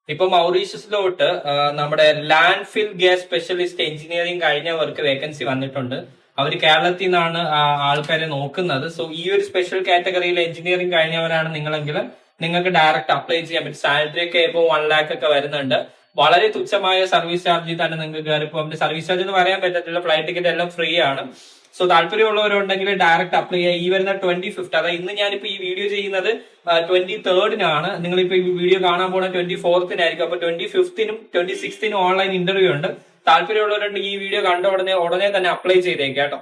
ഇപ്പൊ മൗറീഷ്യസിലോട്ട് നമ്മുടെ ലാൻഡ് ഫിൽ gas specialist engineering കഴിഞ്ഞവർക്ക് vacancy വന്നിട്ടുണ്ട്. അവർ കേരളത്തിൽ നിന്നാണ് ആൾക്കാരെ നോക്കുന്നത്. സോ ഈ ഒരു സ്പെഷ്യൽ കാറ്റഗറിയിൽ എഞ്ചിനീയറിംഗ് കഴിഞ്ഞവരാണ് നിങ്ങളെങ്കിൽ നിങ്ങൾക്ക് ഡയറക്റ്റ് അപ്ലൈ ചെയ്യാൻ പറ്റും. സാലറി ഒക്കെ ഇപ്പോൾ 1 lakh ഒക്കെ വരുന്നുണ്ട്. വളരെ തുച്ഛമായ സർവീസ് ചാർജിൽ തന്നെ നിങ്ങൾക്ക് കയറി പോകാം. സർവീസ് ചാർജ് എന്ന് പറയാൻ പറ്റത്തില്ല, ഫ്ലൈറ്റ് ടിക്കറ്റ് എല്ലാം ഫ്രീ ആണ്. സോ താല്പര്യമുള്ളവരുണ്ടെങ്കിൽ ഡയറക്റ്റ് അപ്ലൈ ചെയ്യുക. ഈ വരുന്ന 25th, അതായത് ഇന്ന് ഞാനിപ്പോ ഈ വീഡിയോ ചെയ്യുന്നത് 23rd നിങ്ങളിപ്പോ ഈ വീഡിയോ കാണാൻ പോകുന്ന 24th അപ്പൊ 25th 26th ഓൺലൈൻ ഇന്റർവ്യൂ ഉണ്ട്. താല്പര്യമുള്ളവരുണ്ടെങ്കിൽ ഈ വീഡിയോ കണ്ട ഉടനെ തന്നെ അപ്ലൈ ചെയ്തേക്കാം കേട്ടോ.